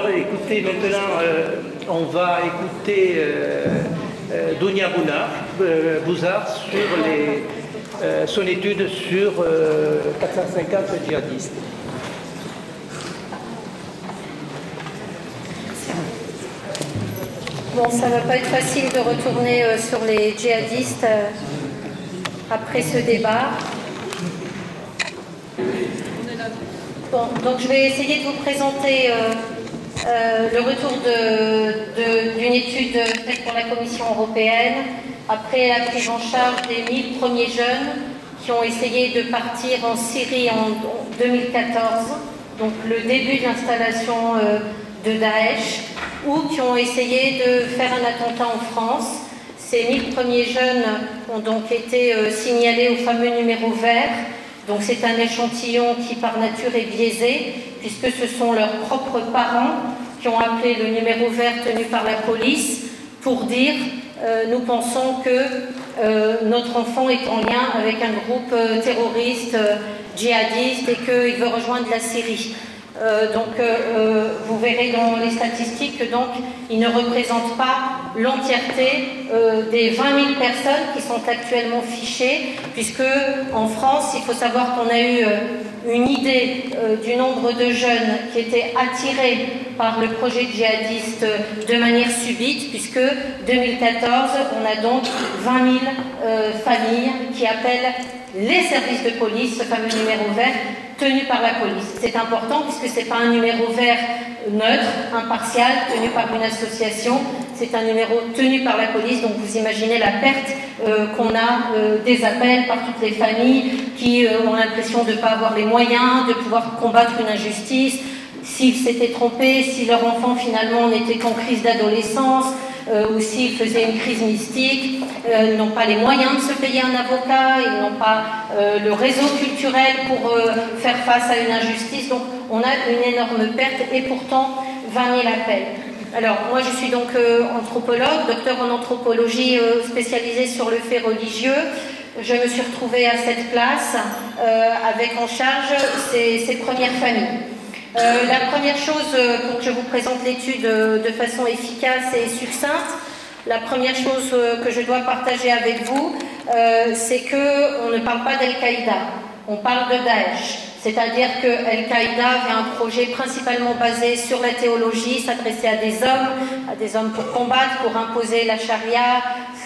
Alors écoutez, maintenant on va écouter Dounia Bouzar sur son étude sur 450 djihadistes. Bon, ça ne va pas être facile de retourner sur les djihadistes après ce débat. Bon, donc je vais essayer de vous présenter le retour d'une étude faite pour la Commission européenne après la prise en charge des 1000 premiers jeunes qui ont essayé de partir en Syrie en 2014, donc le début de l'installation de Daesh, ou qui ont essayé de faire un attentat en France. Ces 1000 premiers jeunes ont donc été signalés au fameux numéro vert. Donc c'est un échantillon qui par nature est biaisé, puisque ce sont leurs propres parents qui ont appelé le numéro vert tenu par la police pour dire nous pensons que notre enfant est en lien avec un groupe terroriste, djihadiste, et qu'il veut rejoindre la Syrie. Vous verrez dans les statistiques que donc ils ne représentent pas l'entièreté des 20 000 personnes qui sont actuellement fichées, puisque en France, il faut savoir qu'on a eu une idée du nombre de jeunes qui étaient attirés par le projet djihadiste de manière subite, puisque 2014, on a donc 20 000 familles qui appellent les services de police, ce fameux numéro vert, tenu par la police. C'est important puisque ce n'est pas un numéro vert neutre, impartial, tenu par une association, c'est un numéro tenu par la police, donc vous imaginez la perte qu'on a des appels par toutes les familles qui ont l'impression de ne pas avoir les moyens de pouvoir combattre une injustice, s'ils s'étaient trompés, si leur enfant finalement n'était qu'en crise d'adolescence, ou s'ils faisaient une crise mystique, ils n'ont pas les moyens de se payer un avocat, ils n'ont pas le réseau culturel pour faire face à une injustice. Donc on a une énorme perte et pourtant 20 000 appels. Alors moi je suis donc anthropologue, docteur en anthropologie spécialisée sur le fait religieux. Je me suis retrouvée à cette place avec en charge ces premières familles. La première chose, pour que je vous présente l'étude de façon efficace et succincte, la première chose que je dois partager avec vous, c'est qu'on ne parle pas d'Al-Qaïda, on parle de Daesh. C'est-à-dire que Al-Qaïda avait un projet principalement basé sur la théologie, s'adressait à des hommes pour combattre, pour imposer la charia,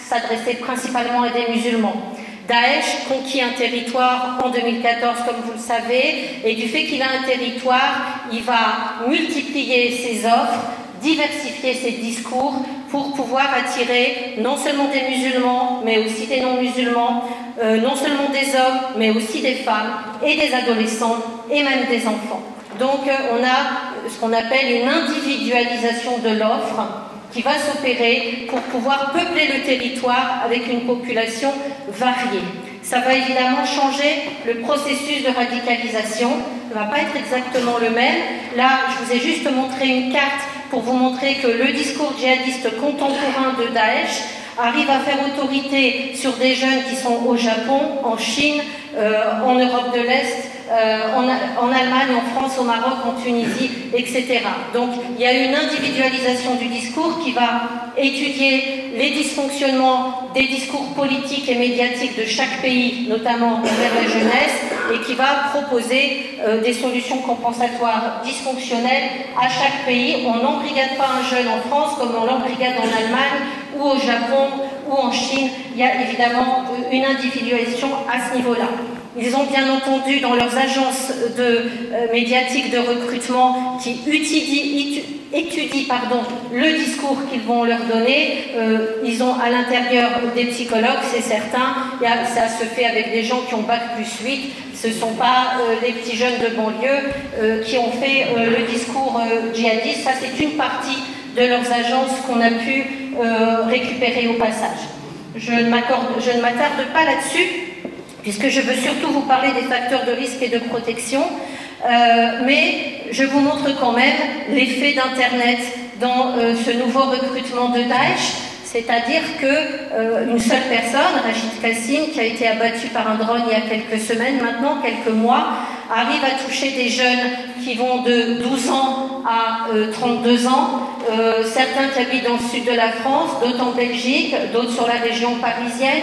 s'adressait principalement à des musulmans. Daesh conquit un territoire en 2014, comme vous le savez, et du fait qu'il a un territoire, il va multiplier ses offres, diversifier ses discours pour pouvoir attirer non seulement des musulmans, mais aussi des non-musulmans, non seulement des hommes, mais aussi des femmes et des adolescents et même des enfants. Donc on a ce qu'on appelle une individualisation de l'offre qui va s'opérer pour pouvoir peupler le territoire avec une population variée. Ça va évidemment changer le processus de radicalisation, ça ne va pas être exactement le même. Là, je vous ai juste montré une carte pour vous montrer que le discours djihadiste contemporain de Daesh arrive à faire autorité sur des jeunes qui sont au Japon, en Chine, en Europe de l'Est, en Allemagne, en France, au Maroc, en Tunisie, etc. Donc il y a une individualisation du discours qui va étudier les dysfonctionnements des discours politiques et médiatiques de chaque pays, notamment envers la jeunesse, et qui va proposer des solutions compensatoires dysfonctionnelles à chaque pays. On n'embrigade pas un jeune en France comme on l'embrigade en Allemagne ou au Japon ou en Chine. Il y a évidemment une individualisation à ce niveau-là. Ils ont bien entendu dans leurs agences médiatiques de recrutement qui étudient le discours qu'ils vont leur donner. Ils ont à l'intérieur des psychologues, c'est certain. Ça se fait avec des gens qui ont Bac+8. Ce ne sont pas les petits jeunes de banlieue qui ont fait le discours djihadiste. Ça, c'est une partie de leurs agences qu'on a pu récupérer au passage. Je ne m'attarde pas là-dessus, puisque je veux surtout vous parler des facteurs de risque et de protection, mais je vous montre quand même l'effet d'Internet dans ce nouveau recrutement de Daesh, c'est-à-dire qu'une seule personne, Rachid Kassim, qui a été abattu par un drone il y a quelques semaines maintenant, quelques mois, arrive à toucher des jeunes qui vont de 12 ans à 32 ans, certains qui habitent dans le sud de la France, d'autres en Belgique, d'autres sur la région parisienne,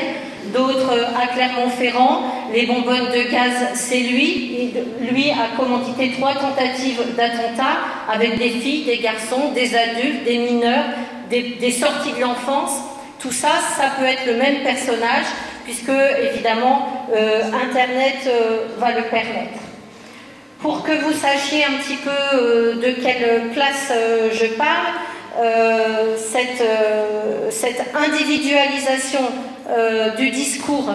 d'autres à Clermont-Ferrand. Les bonbonnes de gaz, c'est lui. Lui a commandité 3 tentatives d'attentat avec des filles, des garçons, des adultes, des mineurs, des sorties de l'enfance. Tout ça, ça peut être le même personnage, puisque évidemment Internet va le permettre. Pour que vous sachiez un petit peu de quelle place je parle, cette individualisation du discours,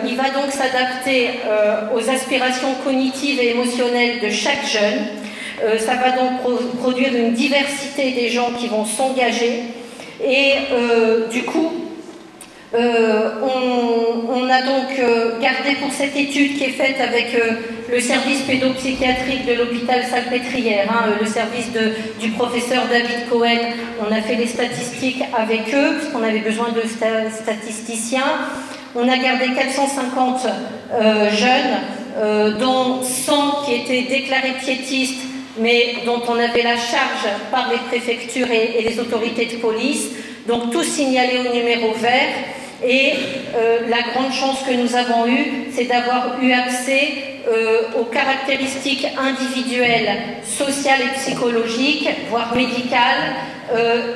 il va donc s'adapter aux aspirations cognitives et émotionnelles de chaque jeune. Ça va donc produire une diversité des gens qui vont s'engager. Et du coup, on a donc gardé pour cette étude qui est faite avec le service pédopsychiatrique de l'hôpital Salpêtrière, le service du professeur David Cohen. On a fait les statistiques avec eux, puisqu'on avait besoin de statisticiens. On a gardé 450 jeunes, dont 100 qui étaient déclarés piétistes, mais dont on avait la charge par les préfectures et les autorités de police, donc tous signalés au numéro vert. Et la grande chance que nous avons eue, c'est d'avoir eu accès aux caractéristiques individuelles, sociales et psychologiques, voire médicales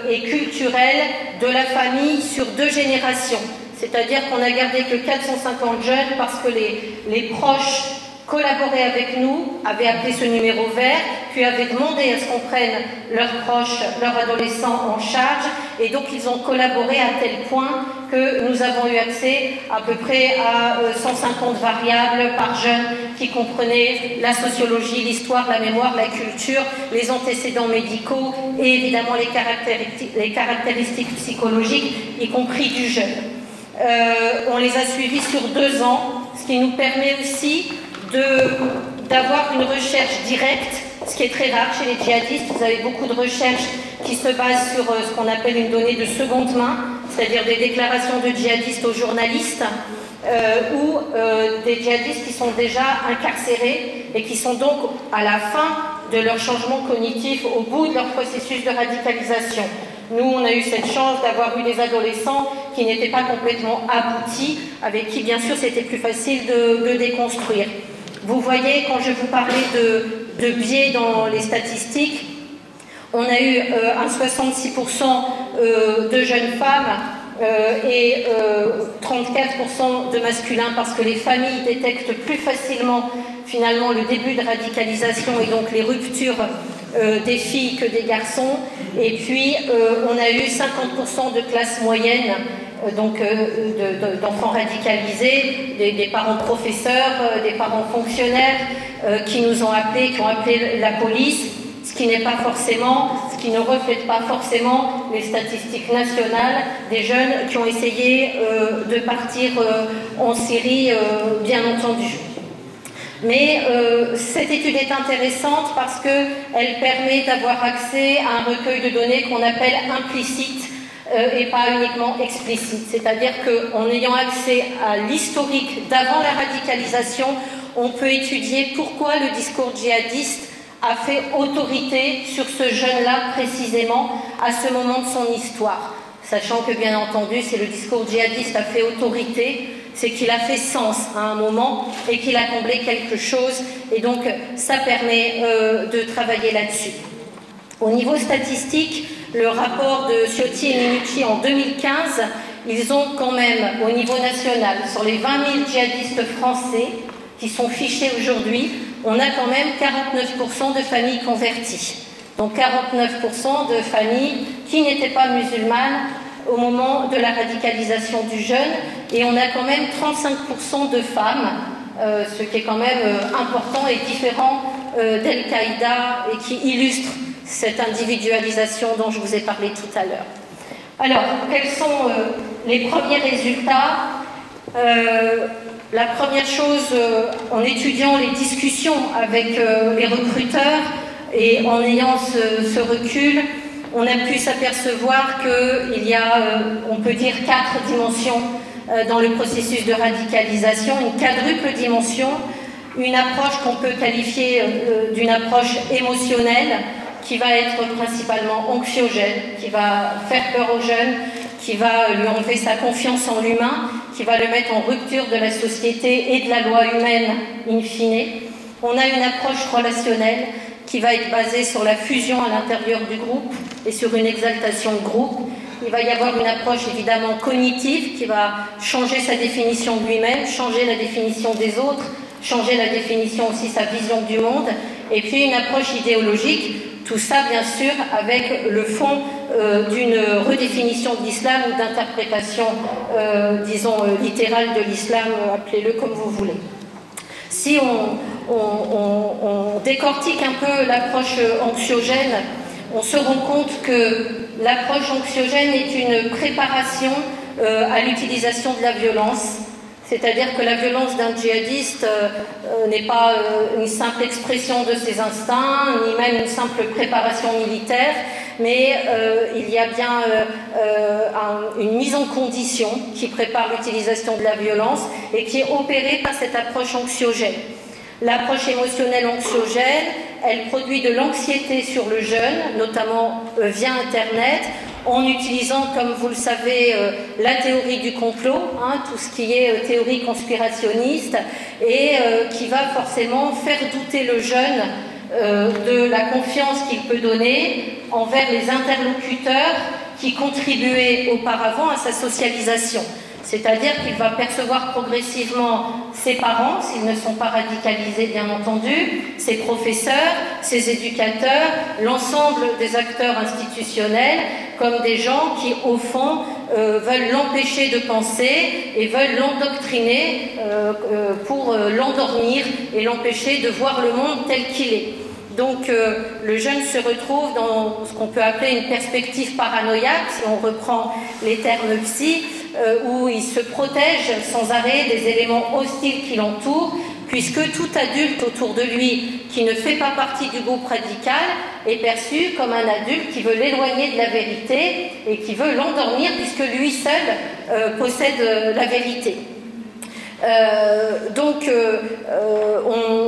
et culturelles de la famille sur 2 générations. C'est-à-dire qu'on a gardé que 450 jeunes parce que les proches collaboraient avec nous, avaient appelé ce numéro vert, puis avaient demandé à ce qu'on prenne leurs proches, leurs adolescents en charge, et donc ils ont collaboré à tel point que nous avons eu accès à peu près à 150 variables par jeune qui comprenaient la sociologie, l'histoire, la mémoire, la culture, les antécédents médicaux et évidemment les caractéristiques psychologiques, y compris du jeune. On les a suivis sur 2 ans, ce qui nous permet aussi d'avoir une recherche directe, ce qui est très rare chez les djihadistes. Vous avez beaucoup de recherches qui se basent sur ce qu'on appelle une donnée de seconde main, c'est-à-dire des déclarations de djihadistes aux journalistes, ou des djihadistes qui sont déjà incarcérés et qui sont donc à la fin de leur changement cognitif, au bout de leur processus de radicalisation. Nous, on a eu cette chance d'avoir eu des adolescents qui n'étaient pas complètement aboutis, avec qui, bien sûr, c'était plus facile de déconstruire. Vous voyez, quand je vous parlais de biais dans les statistiques, on a eu un 66% de jeunes femmes et 34% de masculins, parce que les familles détectent plus facilement finalement le début de radicalisation et donc les ruptures des filles que des garçons. Et puis on a eu 50% de classe moyenne, donc d'enfants radicalisés, des parents professeurs, des parents fonctionnaires qui nous ont appelés, qui ont appelé la police, ce qui ne reflète pas forcément les statistiques nationales des jeunes qui ont essayé de partir en Syrie, bien entendu. Mais cette étude est intéressante parce qu'elle permet d'avoir accès à un recueil de données qu'on appelle implicite et pas uniquement explicite. C'est-à-dire qu'en ayant accès à l'historique d'avant la radicalisation, on peut étudier pourquoi le discours djihadiste a fait autorité sur ce jeune-là précisément à ce moment de son histoire. Sachant que, bien entendu, si le discours djihadiste a fait autorité, c'est qu'il a fait sens à un moment et qu'il a comblé quelque chose. Et donc, ça permet de travailler là-dessus. Au niveau statistique, le rapport de Ciotti et Minucci en 2015, ils ont quand même, au niveau national, sur les 20 000 djihadistes français qui sont fichés aujourd'hui, on a quand même 49% de familles converties. Donc 49% de familles qui n'étaient pas musulmanes au moment de la radicalisation du jeune. Et on a quand même 35% de femmes, ce qui est quand même important et différent d'Al-Qaïda et qui illustre cette individualisation dont je vous ai parlé tout à l'heure. Alors, quels sont les premiers résultats ? La première chose, en étudiant les discussions avec les recruteurs et en ayant ce recul, on a pu s'apercevoir qu'il y a, on peut dire, 4 dimensions dans le processus de radicalisation, une quadruple dimension. une approche qu'on peut qualifier d'une approche émotionnelle, qui va être principalement anxiogène, qui va faire peur aux jeunes, qui va lui enlever sa confiance en l'humain, qui va le mettre en rupture de la société et de la loi humaine in fine. On a une approche relationnelle qui va être basée sur la fusion à l'intérieur du groupe et sur une exaltation de groupe. Il va y avoir une approche évidemment cognitive qui va changer sa définition de lui-même, changer la définition des autres, changer la définition aussi sa vision du monde, et puis une approche idéologique, tout ça bien sûr avec le fond d'une redéfinition de l'islam ou d'interprétation, disons, littérale de l'islam, appelez-le comme vous voulez. Si on décortique un peu l'approche anxiogène, on se rend compte que l'approche anxiogène est une préparation à l'utilisation de la violence. C'est-à-dire que la violence d'un djihadiste n'est pas une simple expression de ses instincts, ni même une simple préparation militaire, mais il y a bien une mise en condition qui prépare l'utilisation de la violence et qui est opérée par cette approche anxiogène. L'approche émotionnelle anxiogène, elle produit de l'anxiété sur le jeune, notamment via Internet, en utilisant, comme vous le savez, la théorie du complot, hein, tout ce qui est théorie conspirationniste, et qui va forcément faire douter le jeune de la confiance qu'il peut donner envers les interlocuteurs qui contribuaient auparavant à sa socialisation. C'est-à-dire qu'il va percevoir progressivement ses parents, s'ils ne sont pas radicalisés bien entendu, ses professeurs, ses éducateurs, l'ensemble des acteurs institutionnels, comme des gens qui, au fond, veulent l'empêcher de penser et veulent l'endoctriner pour l'endormir et l'empêcher de voir le monde tel qu'il est. Donc le jeune se retrouve dans ce qu'on peut appeler une perspective paranoïaque, si on reprend les termes psy, où il se protège sans arrêt des éléments hostiles qui l'entourent, puisque tout adulte autour de lui qui ne fait pas partie du groupe radical est perçu comme un adulte qui veut l'éloigner de la vérité et qui veut l'endormir, puisque lui seul possède la vérité.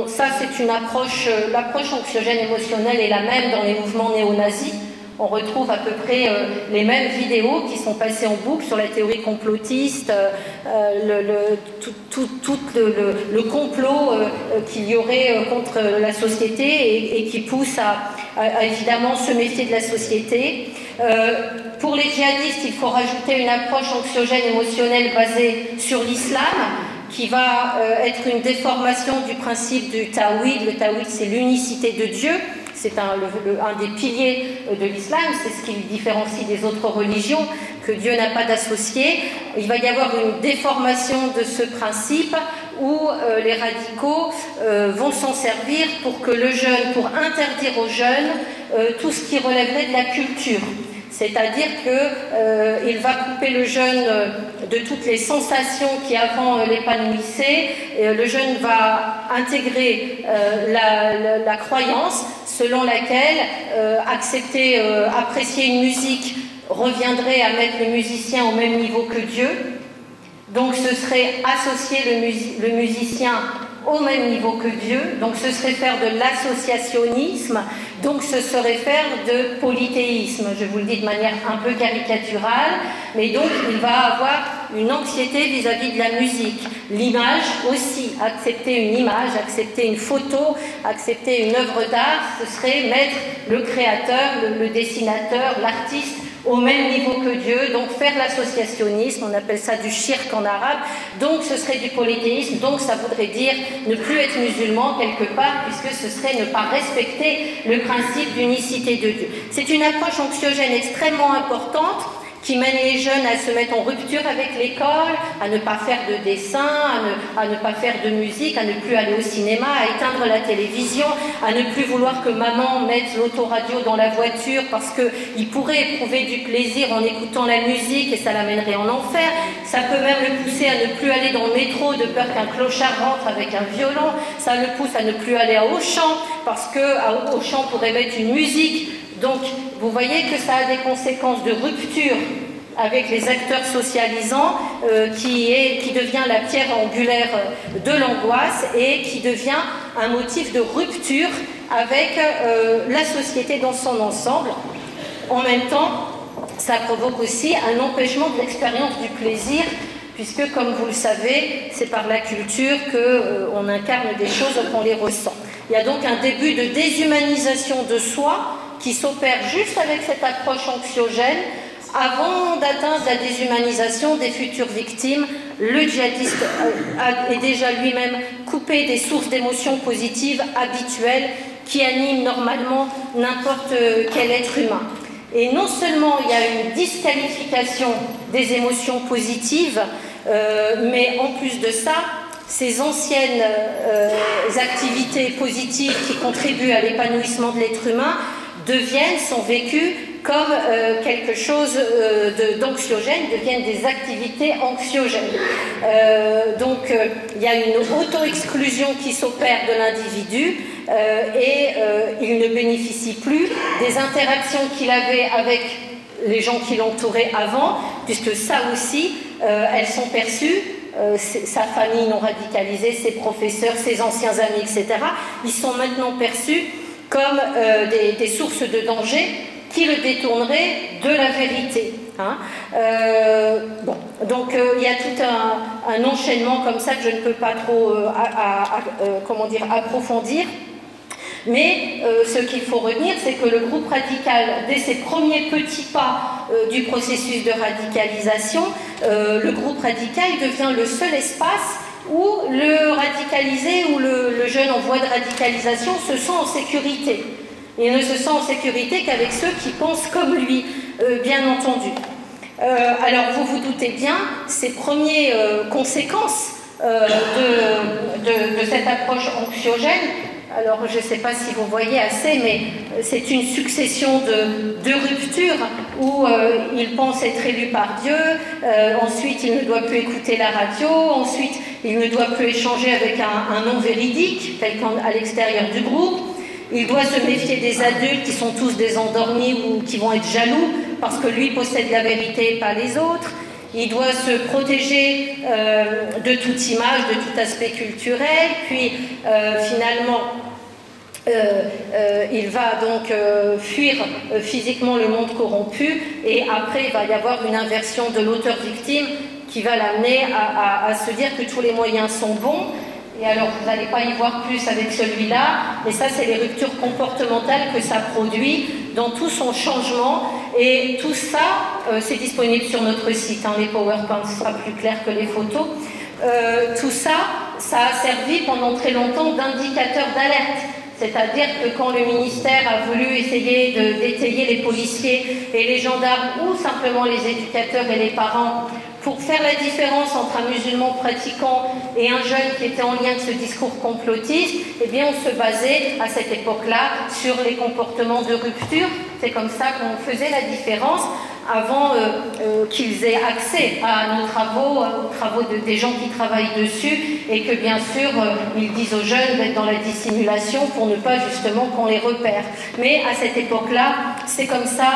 Ça c'est une approche, l'approche anxiogène émotionnelle est la même dans les mouvements néo-nazis. On retrouve à peu près les mêmes vidéos qui sont passées en boucle sur la théorie complotiste, tout le complot qu'il y aurait contre la société et qui pousse à évidemment se méfier de la société. Pour les djihadistes, il faut rajouter une approche anxiogène émotionnelle basée sur l'islam, qui va être une déformation du principe du tawhid. Le tawhid, c'est l'unicité de Dieu. C'est un des piliers de l'islam, c'est ce qui le différencie des autres religions, que Dieu n'a pas d'associé. Il va y avoir une déformation de ce principe où les radicaux vont s'en servir pour que le jeune, pour interdire aux jeunes tout ce qui relèverait de la culture. C'est-à-dire qu'il va couper le jeune de toutes les sensations qui avant l'épanouissaient. Le jeune va intégrer la croyance selon laquelle apprécier une musique reviendrait à mettre le musicien au même niveau que Dieu. Donc ce serait associer le musicien au même niveau que Dieu, donc ce serait faire de l'associationnisme, donc ce serait faire de polythéisme, je vous le dis de manière un peu caricaturale, mais donc il va avoir une anxiété vis-à-vis de la musique. L'image aussi, accepter une image, accepter une photo, accepter une œuvre d'art, ce serait mettre le créateur, le dessinateur, l'artiste au même niveau que Dieu, donc faire l'associationnisme, on appelle ça du shirk en arabe, donc ce serait du polythéisme, donc ça voudrait dire ne plus être musulman quelque part, puisque ce serait ne pas respecter le principe d'unicité de Dieu. C'est une approche anxiogène extrêmement importante qui mène les jeunes à se mettre en rupture avec l'école, à ne pas faire de dessin, à ne pas faire de musique, à ne plus aller au cinéma, à éteindre la télévision, à ne plus vouloir que maman mette l'autoradio dans la voiture parce qu'il pourrait éprouver du plaisir en écoutant la musique et ça l'amènerait en enfer. Ça peut même le pousser à ne plus aller dans le métro de peur qu'un clochard rentre avec un violon. Ça le pousse à ne plus aller à Auchan parce que Auchan pourrait mettre une musique. Donc, vous voyez que ça a des conséquences de rupture avec les acteurs socialisants, qui devient la pierre angulaire de l'angoisse et qui devient un motif de rupture avec la société dans son ensemble. En même temps, ça provoque aussi un empêchement de l'expérience du plaisir, puisque, comme vous le savez, c'est par la culture qu'on incarne des choses, qu'on les ressent. Il y a donc un début de déshumanisation de soi qui s'opère juste avec cette approche anxiogène. Avant d'atteindre la déshumanisation des futures victimes, le djihadiste est déjà lui-même coupé des sources d'émotions positives habituelles qui animent normalement n'importe quel être humain. Et non seulement il y a une disqualification des émotions positives, mais en plus de ça, ces anciennes activités positives qui contribuent à l'épanouissement de l'être humain sont vécues comme quelque chose d'anxiogène, deviennent des activités anxiogènes. Donc il y a une auto-exclusion qui s'opère de l'individu et il ne bénéficie plus des interactions qu'il avait avec les gens qui l'entouraient avant, puisque ça aussi, elles sont perçues, sa famille non radicalisée, ses professeurs, ses anciens amis, etc., ils sont maintenant perçus comme des sources de danger qui le détourneraient de la vérité. Donc il y a tout un enchaînement comme ça que je ne peux pas trop approfondir. Mais ce qu'il faut retenir, c'est que le groupe radical, dès ses premiers petits pas du processus de radicalisation, le groupe radical devient le seul espace où le radicalisé ou le jeune en voie de radicalisation se sent en sécurité. Il ne se sent en sécurité qu'avec ceux qui pensent comme lui, bien entendu. Alors vous vous doutez bien, ces premières conséquences de cette approche anxiogène, alors je ne sais pas si vous voyez assez, mais c'est une succession de ruptures où il pense être élu par Dieu, ensuite il ne doit plus écouter la radio, ensuite il ne doit plus échanger avec un nom véridique, tel qu'à l'extérieur du groupe. Il doit se méfier des adultes qui sont tous des endormis ou qui vont être jaloux parce que lui possède la vérité et pas les autres. Il doit se protéger de toute image, de tout aspect culturel. Puis finalement, il va donc fuir physiquement le monde corrompu. Et après, il va y avoir une inversion de l'auteur-victime qui va l'amener à se dire que tous les moyens sont bons. Et alors, vous n'allez pas y voir plus avec celui-là, mais ça, c'est les ruptures comportementales que ça produit dans tout son changement. Et tout ça, c'est disponible sur notre site, les PowerPoints, ce sera plus clair que les photos. Tout ça, ça a servi pendant très longtemps d'indicateur d'alerte. C'est-à-dire que quand le ministère a voulu essayer d'étayer les policiers et les gendarmes, ou simplement les éducateurs et les parents, pour faire la différence entre un musulman pratiquant et un jeune qui était en lien avec ce discours complotiste, eh bien on se basait à cette époque-là sur les comportements de rupture. C'est comme ça qu'on faisait la différence avant qu'ils aient accès à nos travaux, aux travaux des gens qui travaillent dessus, et que bien sûr ils disent aux jeunes d'être dans la dissimulation pour ne pas justement qu'on les repère. Mais à cette époque-là, c'est comme ça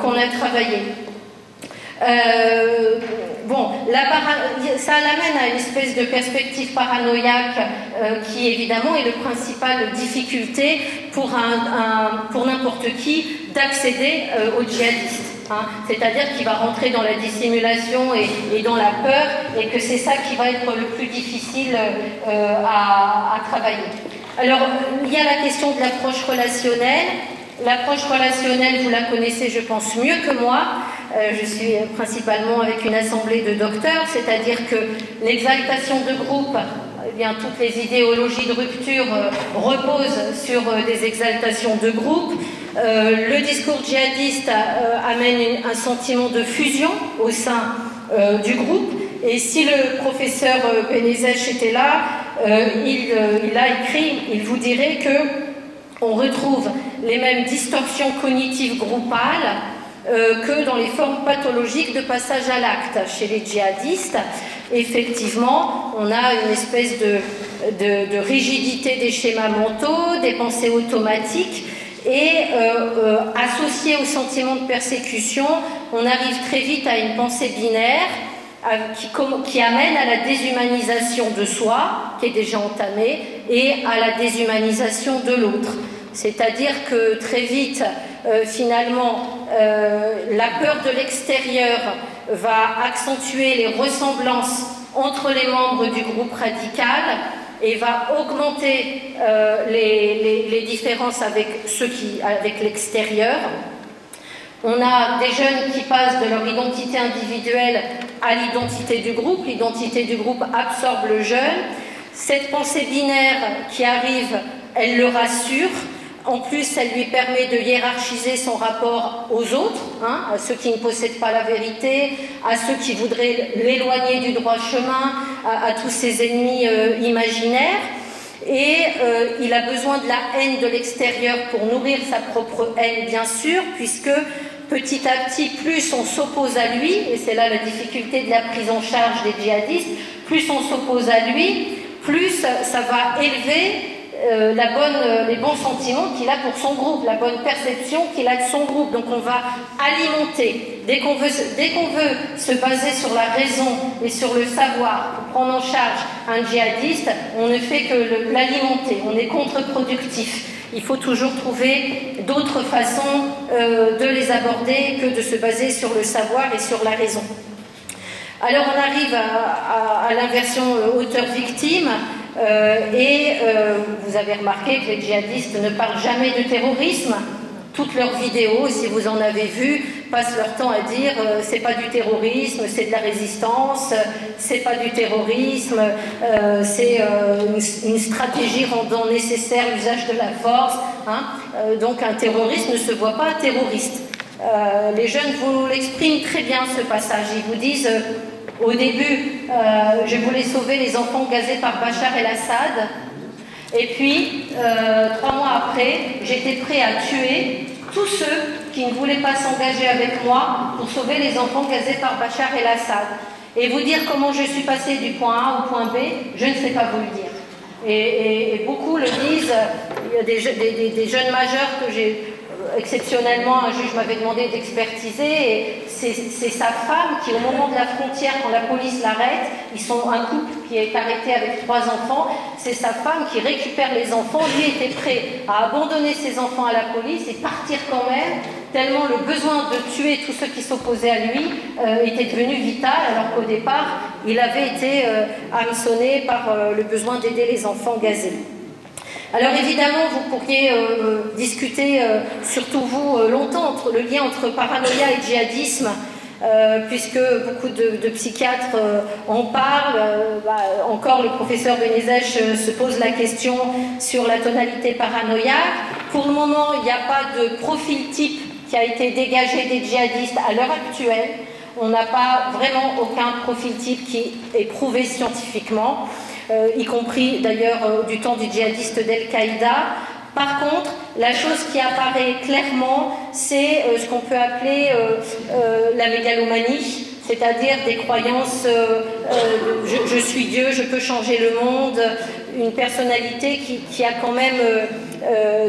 qu'on a travaillé. Ça l'amène à une espèce de perspective paranoïaque qui évidemment est la principale difficulté pour n'importe qui d'accéder aux djihadistes. C'est-à-dire qu'il va rentrer dans la dissimulation et dans la peur, et que c'est ça qui va être le plus difficile à travailler. Alors, il y a la question de l'approche relationnelle. L'approche relationnelle, vous la connaissez, je pense, mieux que moi. Je suis principalement avec une assemblée de docteurs, c'est-à-dire que l'exaltation de groupe, eh bien, toutes les idéologies de rupture reposent sur des exaltations de groupe. Le discours djihadiste amène un sentiment de fusion au sein du groupe. Et si le professeur Benezech était là, il a écrit, il vous dirait que on retrouve les mêmes distorsions cognitives groupales que dans les formes pathologiques de passage à l'acte chez les djihadistes. Effectivement, on a une espèce de rigidité des schémas mentaux, des pensées automatiques, Et associé au sentiment de persécution, on arrive très vite à une pensée binaire qui amène à la déshumanisation de soi, qui est déjà entamée, et à la déshumanisation de l'autre. C'est-à-dire que très vite, finalement, la peur de l'extérieur va accentuer les ressemblances entre les membres du groupe radical et va augmenter les différences avec avec l'extérieur. On a des jeunes qui passent de leur identité individuelle à l'identité du groupe. L'identité du groupe absorbe le jeune. Cette pensée binaire qui arrive, elle le rassure. En plus, elle lui permet de hiérarchiser son rapport aux autres, à ceux qui ne possèdent pas la vérité, à ceux qui voudraient l'éloigner du droit chemin, à tous ses ennemis imaginaires. Et il a besoin de la haine de l'extérieur pour nourrir sa propre haine, bien sûr, puisque petit à petit, plus on s'oppose à lui, et c'est là la difficulté de la prise en charge des djihadistes, plus on s'oppose à lui, plus ça va élever les bons sentiments qu'il a pour son groupe, la bonne perception qu'il a de son groupe. Donc on va alimenter. Dès qu'on veut se baser sur la raison et sur le savoir pour prendre en charge un djihadiste, on ne fait que l'alimenter. On est contre-productif. Il faut toujours trouver d'autres façons de les aborder que de se baser sur le savoir et sur la raison. Alors on arrive à l'inversion auteur-victime. Vous avez remarqué que les djihadistes ne parlent jamais de terrorisme. Toutes leurs vidéos, si vous en avez vu, passent leur temps à dire c'est pas du terrorisme, c'est de la résistance, c'est pas du terrorisme, c'est une stratégie rendant nécessaire l'usage de la force. Donc un terroriste ne se voit pas terroriste. Les jeunes vous l'expriment très bien ce passage. Ils vous disent au début, je voulais sauver les enfants gazés par Bachar el-Assad. Et puis, 3 mois après, j'étais prêt à tuer tous ceux qui ne voulaient pas s'engager avec moi pour sauver les enfants gazés par Bachar el-Assad. Et vous dire comment je suis passé du point A au point B, je ne sais pas vous le dire. Et beaucoup le disent. Il y a des jeunes majeurs que j'ai... Exceptionnellement, un juge m'avait demandé d'expertiser et c'est sa femme qui, au moment de la frontière, quand la police l'arrête, ils sont un couple qui est arrêté avec 3 enfants, c'est sa femme qui récupère les enfants. Lui était prêt à abandonner ses enfants à la police et partir quand même, tellement le besoin de tuer tous ceux qui s'opposaient à lui était devenu vital, alors qu'au départ, il avait été hameçonné par le besoin d'aider les enfants gazés. Alors évidemment, vous pourriez discuter, surtout vous, longtemps, le lien entre paranoïa et djihadisme, puisque beaucoup de psychiatres en parlent. Encore le professeur Benezech se pose la question sur la tonalité paranoïaque. Pour le moment, il n'y a pas de profil type qui a été dégagé des djihadistes à l'heure actuelle. On n'a pas vraiment aucun profil type qui est prouvé scientifiquement. Y compris d'ailleurs du temps du djihadiste d'Al-Qaïda. Par contre, la chose qui apparaît clairement, c'est ce qu'on peut appeler la mégalomanie, c'est-à-dire des croyances je suis Dieu, je peux changer le monde, une personnalité qui a quand même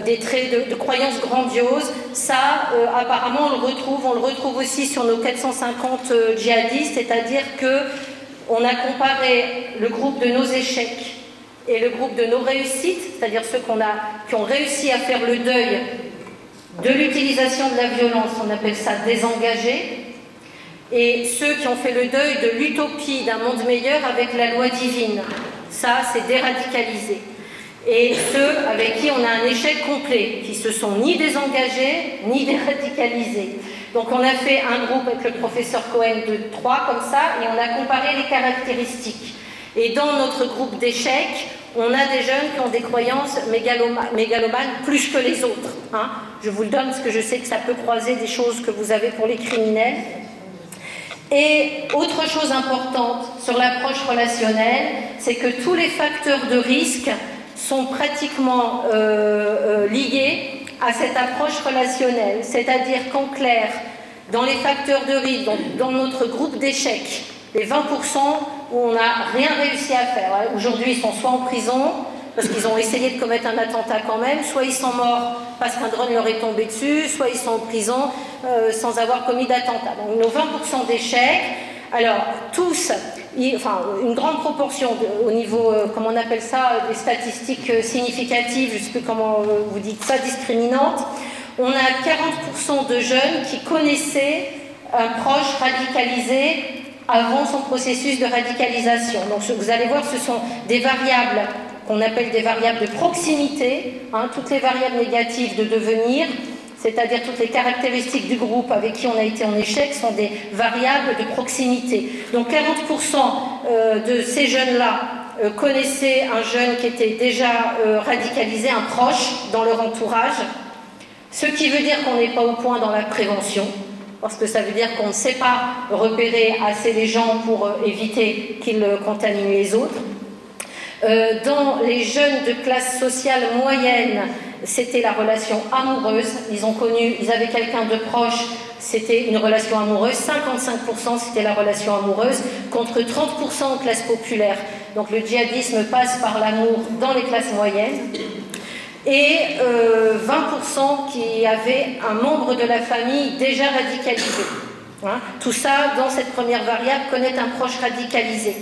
des traits de croyances grandioses. Ça, apparemment, on le retrouve aussi sur nos 450 djihadistes, c'est-à-dire que on a comparé le groupe de nos échecs et le groupe de nos réussites, c'est-à-dire ceux qui ont réussi à faire le deuil de l'utilisation de la violence, on appelle ça désengagés, et ceux qui ont fait le deuil de l'utopie d'un monde meilleur avec la loi divine. Ça, c'est déradicalisé. Et ceux avec qui on a un échec complet, qui se sont ni désengagés, ni déradicalisés. Donc on a fait un groupe avec le professeur Cohen de 3 comme ça, et on a comparé les caractéristiques. Et dans notre groupe d'échecs, on a des jeunes qui ont des croyances mégalomanes plus que les autres. Je vous le donne parce que je sais que ça peut croiser des choses que vous avez pour les criminels. Et autre chose importante sur l'approche relationnelle, c'est que tous les facteurs de risque sont pratiquement liés à cette approche relationnelle. C'est-à-dire qu'en clair, dans les facteurs de risque, dans notre groupe d'échecs, les 20% où on n'a rien réussi à faire, aujourd'hui ils sont soit en prison, parce qu'ils ont essayé de commettre un attentat quand même, soit ils sont morts parce qu'un drone leur est tombé dessus, soit ils sont en prison sans avoir commis d'attentat. Donc nos 20% d'échecs, alors tous, enfin une grande proportion au niveau, comment on appelle ça, des statistiques significatives, je ne sais plus comment vous dites ça, discriminantes, on a 40% de jeunes qui connaissaient un proche radicalisé avant son processus de radicalisation. Donc vous allez voir, ce sont des variables qu'on appelle des variables de proximité, hein, toutes les variables négatives de devenir, c'est-à-dire toutes les caractéristiques du groupe avec qui on a été en échec sont des variables de proximité. Donc 40% de ces jeunes-là connaissaient un jeune qui était déjà radicalisé, un proche dans leur entourage, ce qui veut dire qu'on n'est pas au point dans la prévention, parce que ça veut dire qu'on ne sait pas repérer assez les gens pour éviter qu'ils contaminent les autres. Dans les jeunes de classe sociale moyenne, c'était la relation amoureuse. Ils avaient quelqu'un de proche, c'était une relation amoureuse. 55% c'était la relation amoureuse, contre 30% en classe populaire. Donc le djihadisme passe par l'amour dans les classes moyennes. Et 20% qui avaient un membre de la famille déjà radicalisé. Hein, tout ça, dans cette première variable, connaître un proche radicalisé.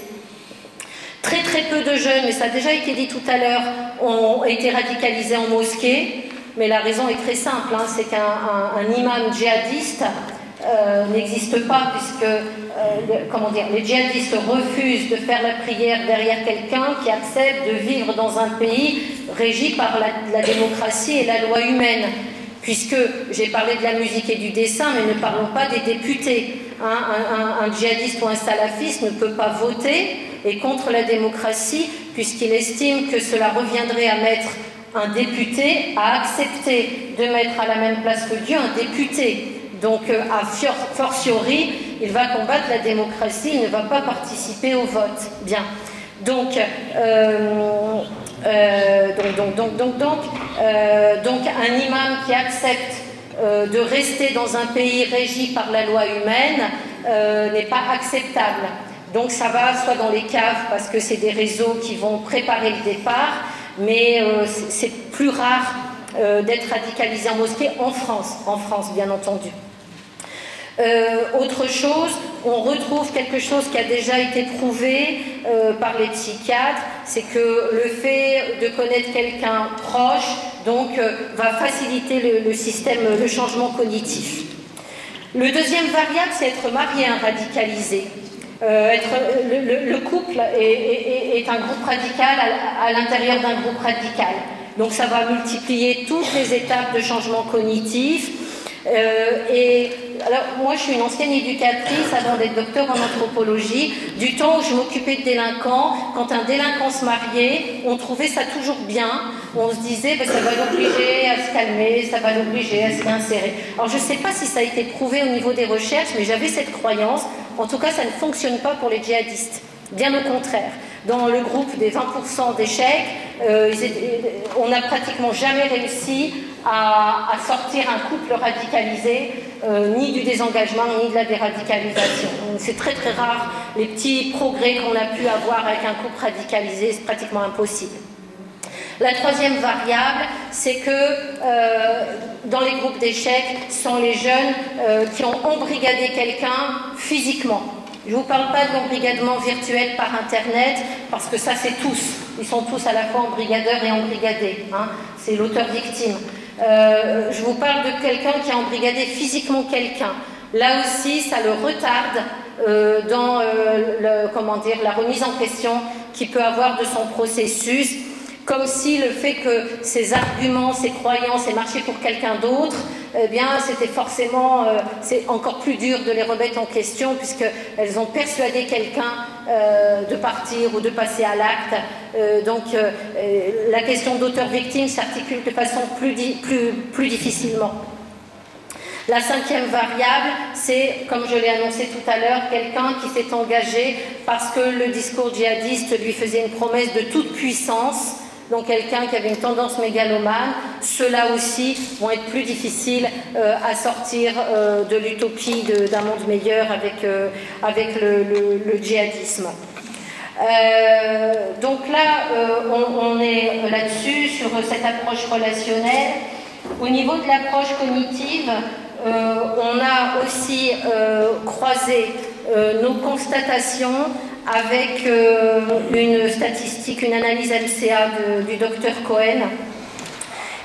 Très très peu de jeunes, mais ça a déjà été dit tout à l'heure, ont été radicalisés en mosquée. Mais la raison est très simple, hein, c'est qu'un imam djihadiste n'existe pas, puisque les djihadistes refusent de faire la prière derrière quelqu'un qui accepte de vivre dans un pays régi par la démocratie et la loi humaine. Puisque j'ai parlé de la musique et du dessin, mais ne parlons pas des députés. Hein, un djihadiste ou un salafiste ne peut pas voter et contre la démocratie, puisqu'il estime que cela reviendrait à mettre un député, à accepter de mettre à la même place que Dieu un député. Donc, a fortiori, il va combattre la démocratie, il ne va pas participer au vote. Bien. Donc, un imam qui accepte de rester dans un pays régi par la loi humaine n'est pas acceptable. Donc ça va soit dans les caves parce que c'est des réseaux qui vont préparer le départ, mais c'est plus rare d'être radicalisé en mosquée en France bien entendu. Autre chose, on retrouve quelque chose qui a déjà été prouvé par les psychiatres, c'est que le fait de connaître quelqu'un proche donc, va faciliter le système, le changement cognitif. Le deuxième variable, c'est être marié à un radicalisé. Le couple est un groupe radical à l'intérieur d'un groupe radical. Donc ça va multiplier toutes les étapes de changement cognitif. Alors, moi, je suis une ancienne éducatrice avant d'être docteur en anthropologie. Du temps où je m'occupais de délinquants, quand un délinquant se mariait, on trouvait ça toujours bien. On se disait, ben, ça va l'obliger à se calmer, ça va l'obliger à se réinsérer. Alors, je ne sais pas si ça a été prouvé au niveau des recherches, mais j'avais cette croyance. En tout cas, ça ne fonctionne pas pour les djihadistes. Bien au contraire. Dans le groupe des 20% d'échecs, on n'a pratiquement jamais réussi à sortir un couple radicalisé, ni du désengagement, ni de la déradicalisation. C'est très très rare. Les petits progrès qu'on a pu avoir avec un couple radicalisé, c'est pratiquement impossible. La troisième variable, c'est que dans les groupes d'échecs, ce sont les jeunes qui ont embrigadé quelqu'un physiquement. Je ne vous parle pas d'embrigadement virtuel par Internet, parce que ça, c'est tous. Ils sont tous à la fois embrigadeurs et embrigadés. Hein. C'est l'auteur-victime. Je vous parle de quelqu'un qui a embrigadé physiquement quelqu'un. Là aussi, ça le retarde dans la remise en question qu'il peut avoir de son processus, comme si le fait que ses arguments, ses croyances aient marché pour quelqu'un d'autre, eh bien, c'était forcément, c'est encore plus dur de les remettre en question, puisqu'elles ont persuadé quelqu'un de partir ou de passer à l'acte. Donc, la question d'auteur-victime s'articule de façon plus difficilement. La cinquième variable, c'est, comme je l'ai annoncé tout à l'heure, quelqu'un qui s'est engagé parce que le discours djihadiste lui faisait une promesse de toute puissance. Donc quelqu'un qui avait une tendance mégalomane, ceux-là aussi vont être plus difficiles à sortir de l'utopie d'un monde meilleur avec le djihadisme. Donc là, on est là-dessus, sur cette approche relationnelle. Au niveau de l'approche cognitive, on a aussi croisé nos constatations avec une statistique, une analyse MCA du docteur Cohen.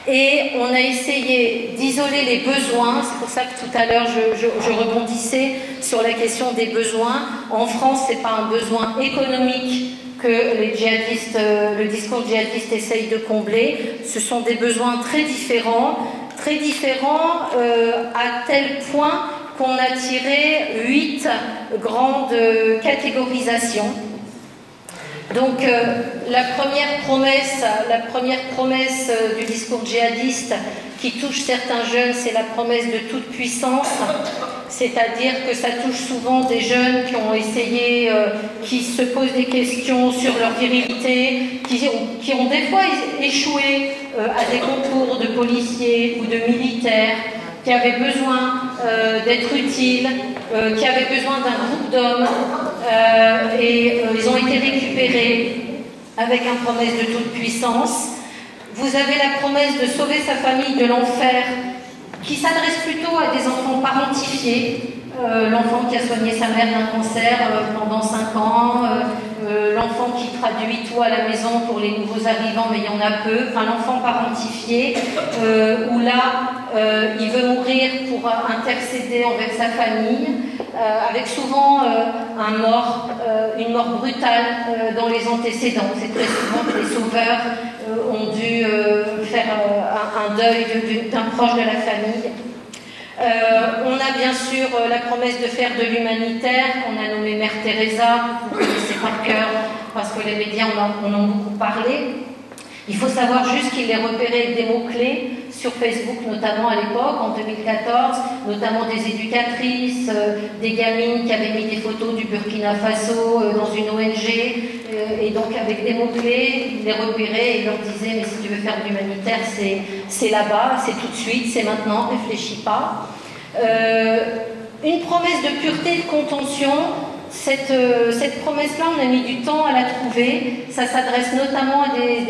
Et on a essayé d'isoler les besoins, c'est pour ça que tout à l'heure je rebondissais sur la question des besoins. En France, ce n'est pas un besoin économique que les djihadistes, le discours djihadiste essaye de combler. Ce sont des besoins très différents à tel point qu'on a tiré 8 grandes catégorisations. Donc la première promesse du discours djihadiste qui touche certains jeunes, c'est la promesse de toute puissance, c'est-à-dire que ça touche souvent des jeunes qui ont essayé, qui se posent des questions sur leur virilité, qui ont des fois échoué à des concours de policiers ou de militaires, qui avaient besoin d'être utiles, qui avaient besoin d'un groupe d'hommes, et ils ont été récupérés avec une promesse de toute puissance. Vous avez la promesse de sauver sa famille de l'enfer, qui s'adresse plutôt à des enfants parentifiés, l'enfant qui a soigné sa mère d'un cancer pendant 5 ans, l'enfant qui traduit tout à la maison pour les nouveaux arrivants, mais il y en a peu, enfin l'enfant parentifié, où là, il veut mourir pour intercéder envers sa famille, avec souvent une mort brutale dans les antécédents. C'est très souvent que les sauveurs ont dû faire un deuil d'un proche de la famille. On a bien sûr la promesse de faire de l'humanitaire, qu'on a nommé Mère Teresa, vous connaissez par cœur, parce que les médias en ont beaucoup parlé. Il faut savoir juste qu'il est repéré avec des mots-clés sur Facebook, notamment à l'époque, en 2014, notamment des éducatrices, des gamines qui avaient mis des photos du Burkina Faso dans une ONG, et donc avec des mots-clés, il les repérait et leur disait « mais si tu veux faire de l'humanitaire, c'est là-bas, c'est tout de suite, c'est maintenant, réfléchis pas ». Une promesse de pureté et de contention. Cette promesse-là, on a mis du temps à la trouver. Ça s'adresse notamment à des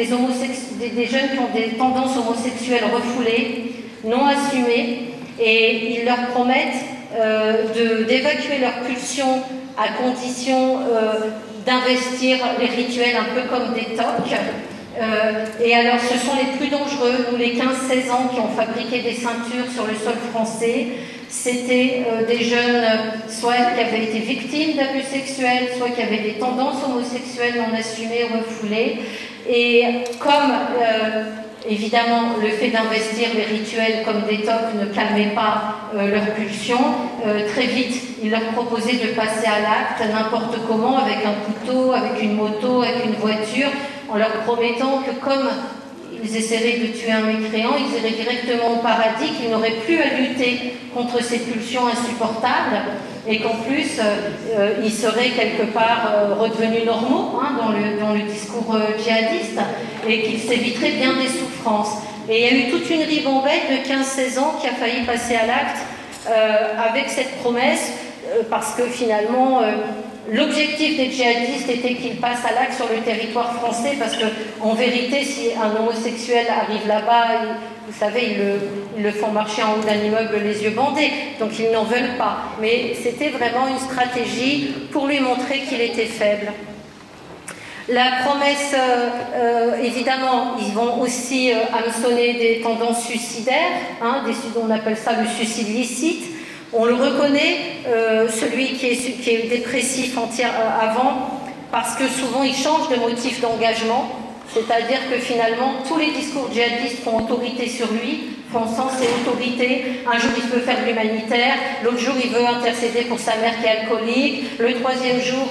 jeunes qui ont des tendances homosexuelles refoulées, non assumées, et ils leur promettent d'évacuer leur pulsion à condition d'investir les rituels un peu comme des tocs. Et alors, ce sont les plus dangereux. Nous, les 15-16 ans qui ont fabriqué des ceintures sur le sol français, c'était des jeunes, soit qui avaient été victimes d'abus sexuels, soit qui avaient des tendances homosexuelles non assumées, refoulées. Et comme, évidemment, le fait d'investir les rituels comme des tocs ne calmait pas leur pulsion, très vite, ils leur proposaient de passer à l'acte n'importe comment, avec un couteau, avec une moto, avec une voiture, en leur promettant que comme ils essaieraient de tuer un mécréant, ils iraient directement au paradis, qu'ils n'auraient plus à lutter contre ces pulsions insupportables, et qu'en plus, ils seraient quelque part redevenus normaux dans le discours djihadiste, et qu'ils s'éviteraient bien des souffrances. Et il y a eu toute une ribambelle de 15-16 ans qui a failli passer à l'acte avec cette promesse, parce que finalement, l'objectif des djihadistes était qu'ils passent à l'acte sur le territoire français, parce qu'en vérité, si un homosexuel arrive là-bas, vous savez, ils le font marcher en haut d'un immeuble les yeux bandés, donc ils n'en veulent pas. Mais c'était vraiment une stratégie pour lui montrer qu'il était faible. La promesse, évidemment, ils vont aussi hameçonner des tendances suicidaires, on appelle ça le suicide licite. On le reconnaît, celui qui est dépressif avant, parce que souvent il change de motif d'engagement, c'est-à-dire que finalement tous les discours djihadistes font autorité sur lui, font sens et autorité. Un jour il veut faire de l'humanitaire, l'autre jour il veut intercéder pour sa mère qui est alcoolique, le troisième jour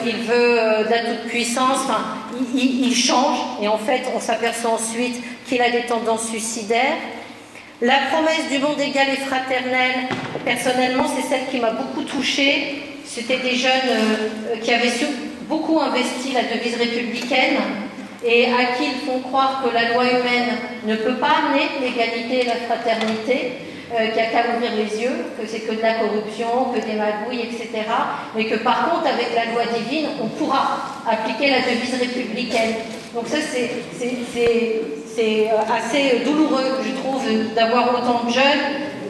il veut de la toute-puissance, enfin, il change, et en fait on s'aperçoit ensuite qu'il a des tendances suicidaires. La promesse du monde égal et fraternel, personnellement, c'est celle qui m'a beaucoup touchée. C'était des jeunes qui avaient beaucoup investi la devise républicaine et à qui ils font croire que la loi humaine ne peut pas amener l'égalité et la fraternité. qu'il n'y a qu'à ouvrir les yeux, que c'est que de la corruption, que des magouilles, etc. Mais que par contre, avec la loi divine, on pourra appliquer la devise républicaine. Donc ça, c'est assez douloureux, je trouve, d'avoir autant de jeunes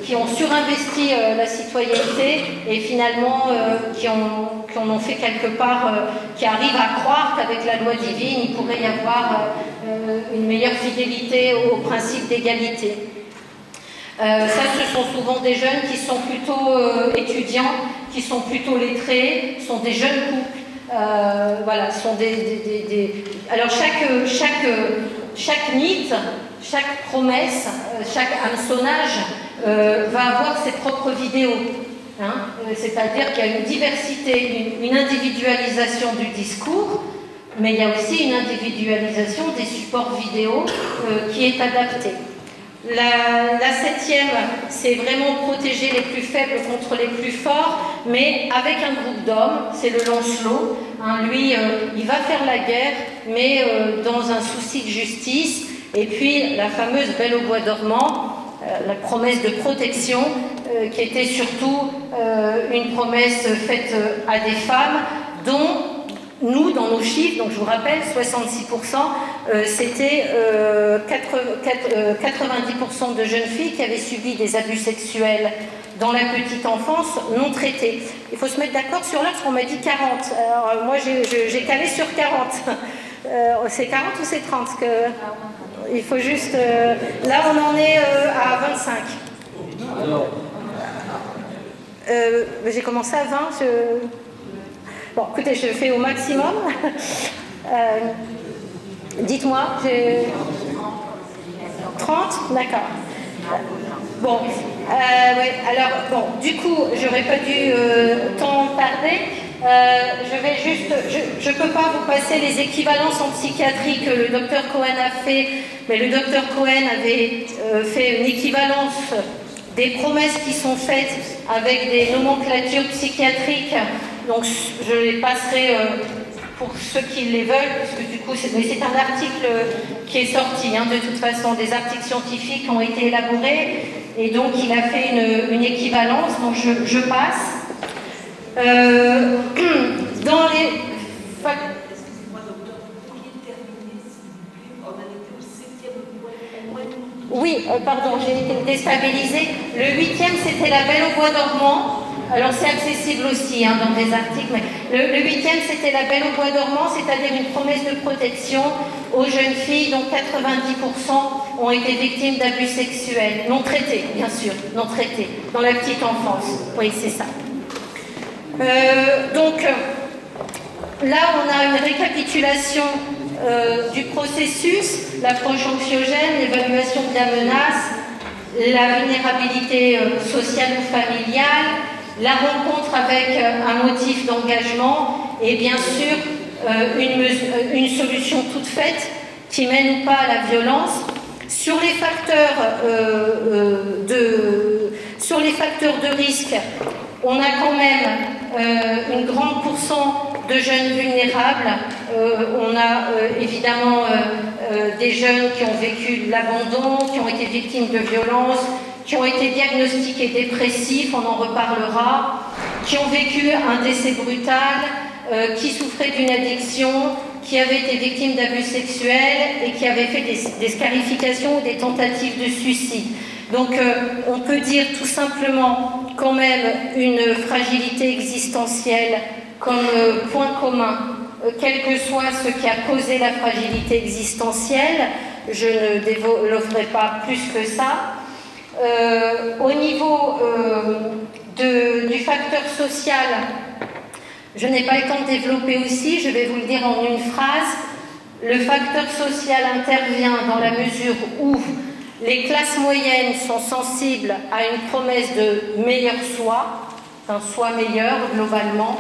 qui ont surinvesti la citoyenneté et finalement qui en ont fait quelque part, qui arrivent à croire qu'avec la loi divine, il pourrait y avoir une meilleure fidélité au principe d'égalité. Ça, ce sont souvent des jeunes qui sont plutôt étudiants, qui sont plutôt lettrés, sont des jeunes couples. Voilà, sont Alors chaque mythe, chaque promesse, chaque hameçonnage va avoir ses propres vidéos. Hein, c'est-à-dire qu'il y a une diversité, une individualisation du discours, mais il y a aussi une individualisation des supports vidéo qui est adaptée. La septième, c'est vraiment protéger les plus faibles contre les plus forts, mais avec un groupe d'hommes, c'est le Lancelot. Hein, lui, il va faire la guerre, mais dans un souci de justice. Et puis, la fameuse Belle au bois dormant, la promesse de protection, qui était surtout une promesse faite à des femmes, dont nous, dans nos chiffres, donc je vous rappelle, 66%, c'était 90% de jeunes filles qui avaient subi des abus sexuels dans la petite enfance non traités. Il faut se mettre d'accord sur l'heure, parce qu'on m'a dit 40. Alors, moi, j'ai calé sur 40. C'est 40 ou c'est 30 que... Il faut juste... là, on en est à 25. J'ai commencé à 20. Bon, écoutez, je fais au maximum. Dites-moi, j'ai... 30 ? D'accord. Bon, ouais, alors, bon, du coup, j'aurais pas dû tant tarder. Je vais juste... Je ne peux pas vous passer les équivalences en psychiatrie que le docteur Cohen a fait, mais le docteur Cohen avait fait une équivalence des promesses qui sont faites avec des nomenclatures psychiatriques. Donc je les passerai pour ceux qui les veulent, parce que du coup, c'est un article qui est sorti, hein, de toute façon, des articles scientifiques ont été élaborés, et donc il a fait une équivalence, donc je passe. Dans les... Oui, pardon, j'ai été déstabilisée. Le 8e, c'était la Belle au bois dormant. Alors c'est accessible aussi hein, dans des articles, mais le 8e, c'était la Belle au bois dormant, c'est-à-dire une promesse de protection aux jeunes filles dont 90% ont été victimes d'abus sexuels, non traités, bien sûr, non traités, dans la petite enfance. Oui, c'est ça. Donc, là, on a une récapitulation du processus, l'approche anxiogène, l'évaluation de la menace, la vulnérabilité sociale ou familiale, la rencontre avec un motif d'engagement et bien sûr une solution toute faite qui mène ou pas à la violence. Sur les facteurs de risque, on a quand même une grande pourcent de jeunes vulnérables. On a évidemment des jeunes qui ont vécu de l'abandon, qui ont été victimes de violences, qui ont été diagnostiqués dépressifs, on en reparlera, qui ont vécu un décès brutal, qui souffraient d'une addiction, qui avaient été victimes d'abus sexuels et qui avaient fait des scarifications ou des tentatives de suicide. Donc on peut dire tout simplement quand même une fragilité existentielle comme point commun, quel que soit ce qui a causé la fragilité existentielle. Je ne développerai pas plus que ça. Au niveau du facteur social, je n'ai pas le temps de développer aussi, je vais vous le dire en une phrase. Le facteur social intervient dans la mesure où les classes moyennes sont sensibles à une promesse de meilleur soi, un soi meilleur globalement,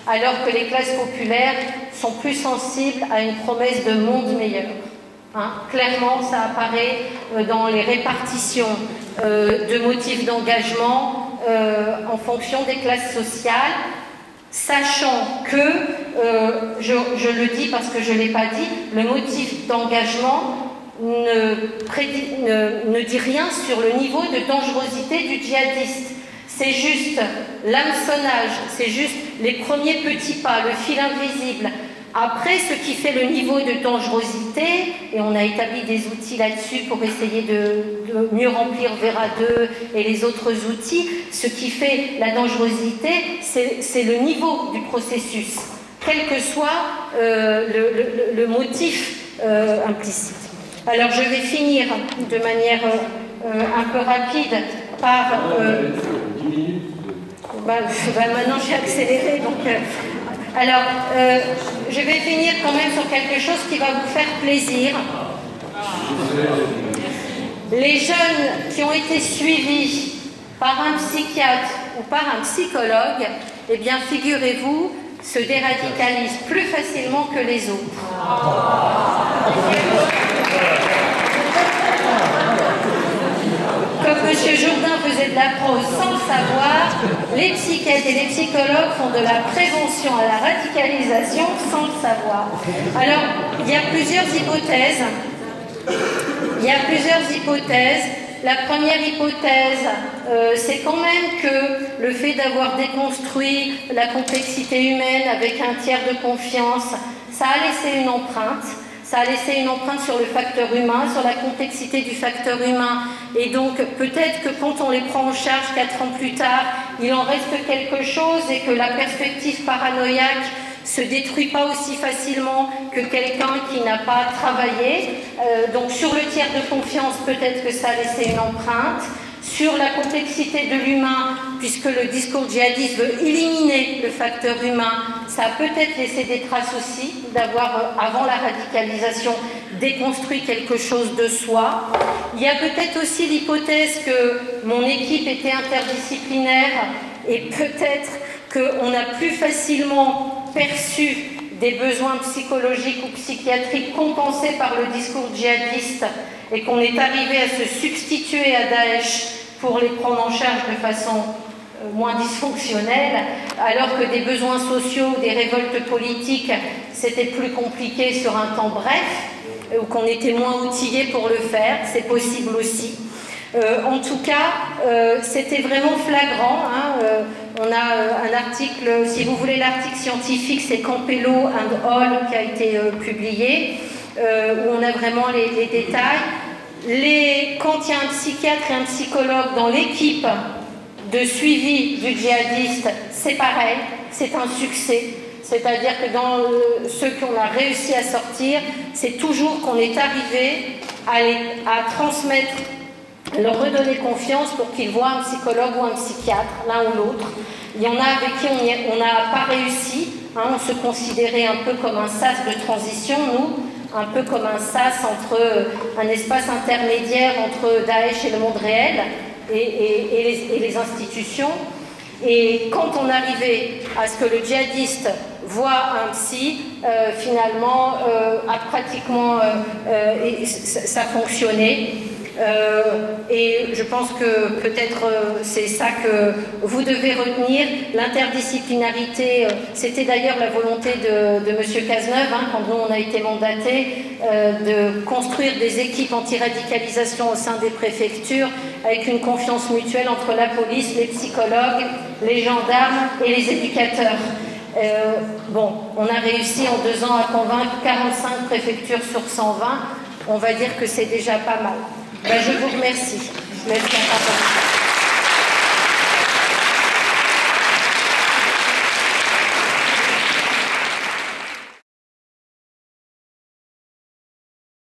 alors que les classes populaires sont plus sensibles à une promesse de monde meilleur. Hein, clairement, ça apparaît dans les répartitions de motifs d'engagement en fonction des classes sociales, sachant que, je le dis parce que je ne l'ai pas dit, le motif d'engagement ne dit rien sur le niveau de dangerosité du djihadiste. C'est juste l'hameçonnage, c'est juste les premiers petits pas, le fil invisible. Après, ce qui fait le niveau de dangerosité, et on a établi des outils là-dessus pour essayer de mieux remplir Vera 2 et les autres outils, ce qui fait la dangerosité, c'est le niveau du processus, quel que soit le motif implicite. Alors, je vais finir de manière un peu rapide par... maintenant, j'ai accéléré, donc... Alors, je vais finir quand même sur quelque chose qui va vous faire plaisir. Les jeunes qui ont été suivis par un psychiatre ou par un psychologue, eh bien, figurez-vous, se déradicalisent plus facilement que les autres. Comme M. Jourdain faisait de la prose sans le savoir, les psychiatres et les psychologues font de la prévention à la radicalisation sans le savoir. Alors, il y a plusieurs hypothèses. La première hypothèse, c'est quand même que le fait d'avoir déconstruit la complexité humaine avec un tiers de confiance, ça a laissé une empreinte. Ça a laissé une empreinte sur le facteur humain, sur la complexité du facteur humain. Et donc, peut-être que quand on les prend en charge 4 ans plus tard, il en reste quelque chose et que la perspective paranoïaque se détruit pas aussi facilement que quelqu'un qui n'a pas travaillé. Donc, sur le tiers de confiance, peut-être que ça a laissé une empreinte. Sur la complexité de l'humain, puisque le discours djihadiste veut éliminer le facteur humain, ça a peut-être laissé des traces aussi d'avoir, avant la radicalisation, déconstruit quelque chose de soi. Il y a peut-être aussi l'hypothèse que mon équipe était interdisciplinaire et peut-être qu'on a plus facilement perçu des besoins psychologiques ou psychiatriques compensés par le discours djihadiste et qu'on est arrivé à se substituer à Daesh pour les prendre en charge de façon moins dysfonctionnelle, alors que des besoins sociaux, des révoltes politiques, c'était plus compliqué sur un temps bref, ou qu'on était moins outillé pour le faire, c'est possible aussi. En tout cas, c'était vraiment flagrant. On a un article, si vous voulez l'article scientifique, c'est Campello and Hall qui a été publié, où on a vraiment les détails. Quand il y a un psychiatre et un psychologue dans l'équipe de suivi du djihadiste, c'est pareil, c'est un succès. C'est-à-dire que dans ceux qu'on a réussi à sortir, c'est toujours qu'on est arrivé à transmettre, leur redonner confiance pour qu'ils voient un psychologue ou un psychiatre, l'un ou l'autre. Il y en a avec qui on n'a pas réussi, on se considérait un peu comme un sas de transition, nous, un peu comme un sas entre un espace intermédiaire entre Daesh et le monde réel et les institutions. Et quand on arrivait à ce que le djihadiste voit un psy, finalement, ça fonctionnait. Et je pense que peut-être c'est ça que vous devez retenir. L'interdisciplinarité, c'était d'ailleurs la volonté de M. Cazeneuve, quand nous on a été mandatés, de construire des équipes anti-radicalisation au sein des préfectures avec une confiance mutuelle entre la police, les psychologues, les gendarmes et les éducateurs. On a réussi en 2 ans à convaincre 45 préfectures sur 120. On va dire que c'est déjà pas mal. Je vous remercie. Je laisse la parole.